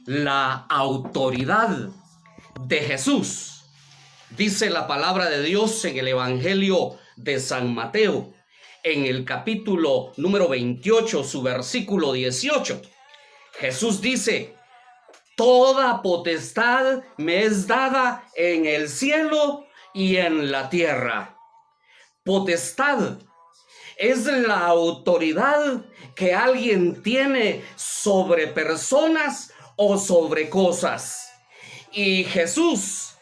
la autoridad de Jesús. Dice la palabra de Dios en el Evangelio de San Mateo, en el capítulo número 28, su versículo 18. Jesús dice: toda potestad me es dada en el cielo y en la tierra. Potestad es la autoridad que alguien tiene sobre personas o sobre cosas. Y Jesús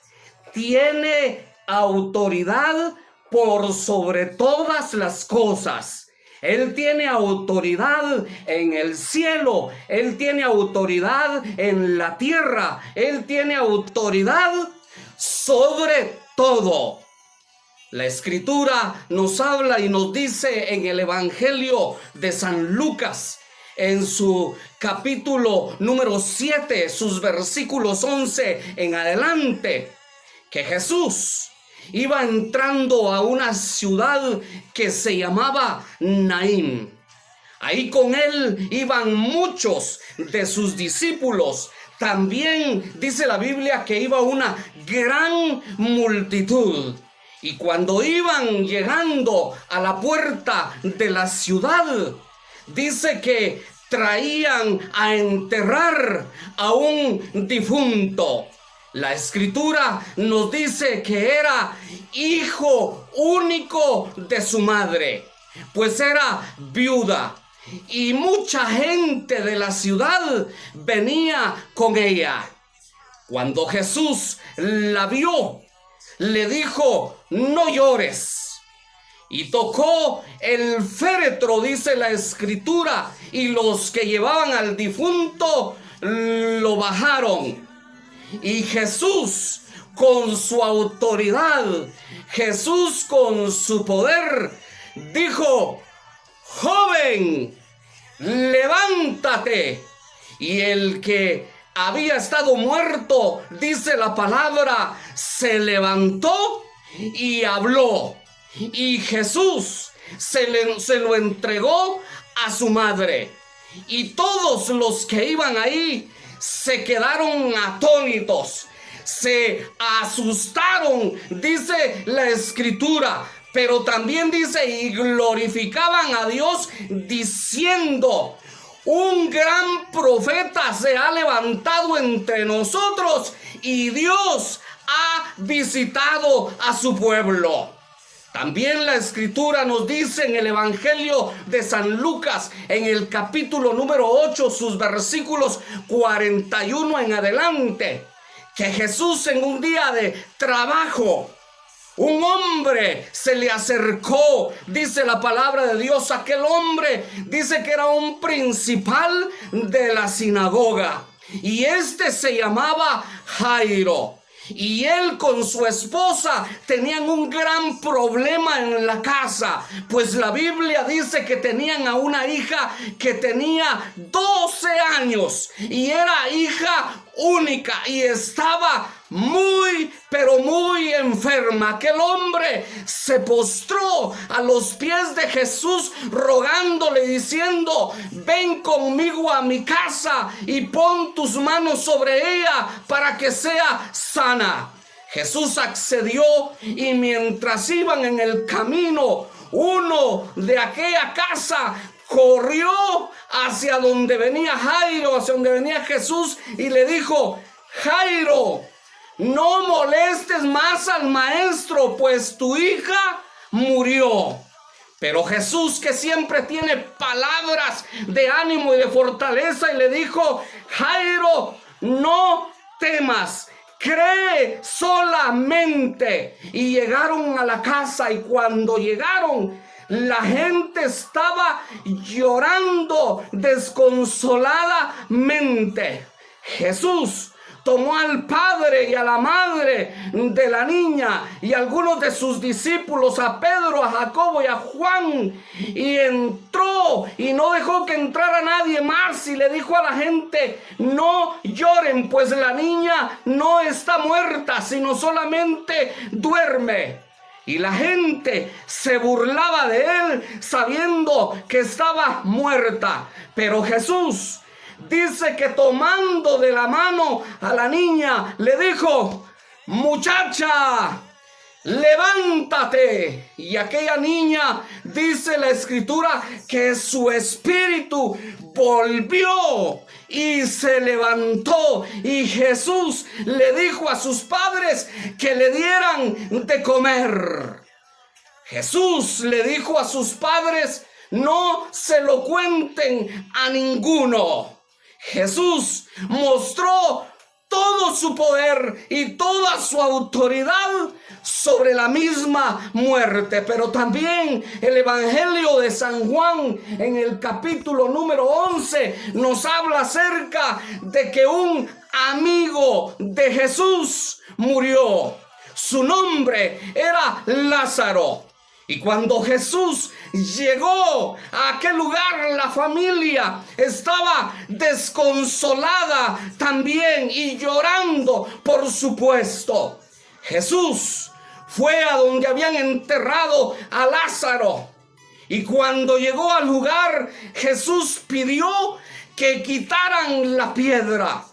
tiene autoridad por sobre todas las cosas. Él tiene autoridad en el cielo, Él tiene autoridad en la tierra, Él tiene autoridad sobre todo. La Escritura nos habla y nos dice en el Evangelio de San Lucas, en su capítulo número 7, sus versículos 11 en adelante, que Jesús iba entrando a una ciudad que se llamaba Naín. Ahí con él iban muchos de sus discípulos. También dice la Biblia que iba una gran multitud. Y cuando iban llegando a la puerta de la ciudad, dice que traían a enterrar a un difunto. La Escritura nos dice que era hijo único de su madre, pues era viuda. Y mucha gente de la ciudad venía con ella. Cuando Jesús la vio, le dijo: no llores. Y tocó el féretro, dice la Escritura, y los que llevaban al difunto lo bajaron. Y Jesús, con su autoridad, Jesús con su poder, dijo: joven, levántate. Y el que había estado muerto, dice la palabra, se levantó y habló. Y Jesús se lo entregó a su madre. Y todos los que iban ahí se quedaron atónitos, se asustaron, dice la Escritura. Pero también dice: y glorificaban a Dios diciendo: un gran profeta se ha levantado entre nosotros y Dios ha visitado a su pueblo. También la Escritura nos dice en el Evangelio de San Lucas, en el capítulo número 8, sus versículos 41 en adelante, que Jesús, en un día de trabajo, un hombre se le acercó, dice la palabra de Dios. Aquel hombre dice que era un principal de la sinagoga, y este se llamaba Jairo. Y él con su esposa tenían un gran problema en la casa, pues la Biblia dice que tenían a una hija que tenía 12 años y era hija única y estaba muy, pero muy enferma. Aquel hombre se postró a los pies de Jesús rogándole, diciendo: ven conmigo a mi casa y pon tus manos sobre ella para que sea sana. Jesús accedió, y mientras iban en el camino, uno de aquella casa corrió hacia donde venía Jairo, hacia donde venía Jesús, y le dijo: Jairo, no molestes más al maestro, pues tu hija murió. Pero Jesús, que siempre tiene palabras de ánimo y de fortaleza, y le dijo: Jairo, no temas, cree solamente. Y llegaron a la casa, y cuando llegaron, la gente estaba llorando desconsoladamente. Jesús tomó al padre y a la madre de la niña y algunos de sus discípulos, a Pedro, a Jacobo y a Juan, y entró y no dejó que entrara nadie más, y le dijo a la gente: no lloren, pues la niña no está muerta, sino solamente duerme. Y la gente se burlaba de él, sabiendo que estaba muerta. Pero Jesús dice que tomando de la mano a la niña, le dijo: muchacha, levántate. Y aquella niña, dice la escritura, que su espíritu volvió y se levantó. Y Jesús le dijo a sus padres que le dieran de comer. Jesús le dijo a sus padres: no se lo cuenten a ninguno. Jesús mostró todo su poder y toda su autoridad sobre la misma muerte. Pero también el Evangelio de San Juan, en el capítulo número 11, nos habla acerca de que un amigo de Jesús murió. Su nombre era Lázaro. Y cuando Jesús llegó a aquel lugar, la familia estaba desconsolada también y llorando, por supuesto. Jesús fue a donde habían enterrado a Lázaro. Y cuando llegó al lugar, Jesús pidió que quitaran la piedra.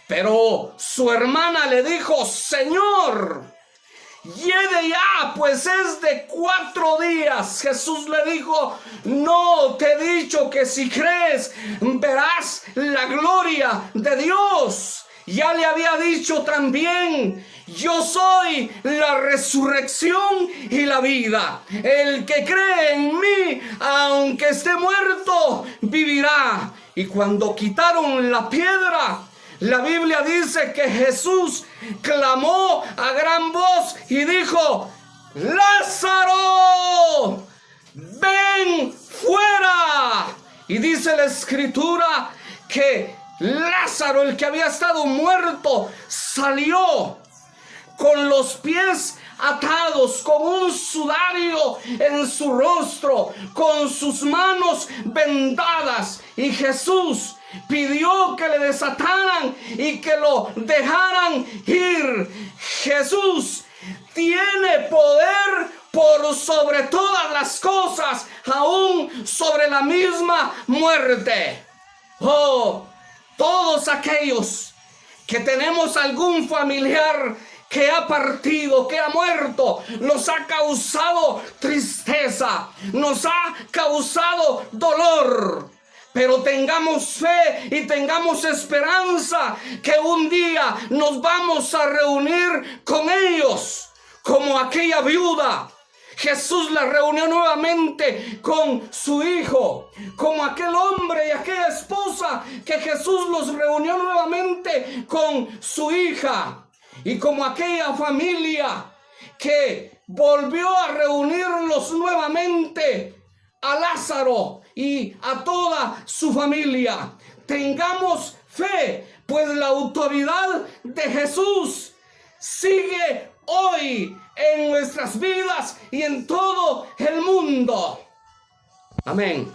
Pero su hermana le dijo: Señor, llegue ya, pues es de 4 días. Jesús le dijo: no te he dicho que si crees verás la gloria de Dios. Ya le había dicho también: yo soy la resurrección y la vida. El que cree en mí, aunque esté muerto, vivirá. Y cuando quitaron la piedra, la Biblia dice que Jesús clamó a gran voz y dijo: Lázaro, ven fuera. Y dice la escritura que Lázaro, el que había estado muerto, salió con los pies atados, con un sudario en su rostro, con sus manos vendadas. Y Jesús pidió que le desataran y que lo dejaran ir. Jesús tiene poder por sobre todas las cosas, aún sobre la misma muerte. Oh, todos aquellos que tenemos algún familiar que ha partido, que ha muerto, nos ha causado tristeza, nos ha causado dolor. Pero tengamos fe y tengamos esperanza que un día nos vamos a reunir con ellos, como aquella viuda. Jesús la reunió nuevamente con su hijo, como aquel hombre y aquella esposa que Jesús los reunió nuevamente con su hija. Y como aquella familia que volvió a reunirlos nuevamente a Lázaro y a toda su familia. Tengamos fe, pues la autoridad de Jesús sigue hoy en nuestras vidas y en todo el mundo. Amén.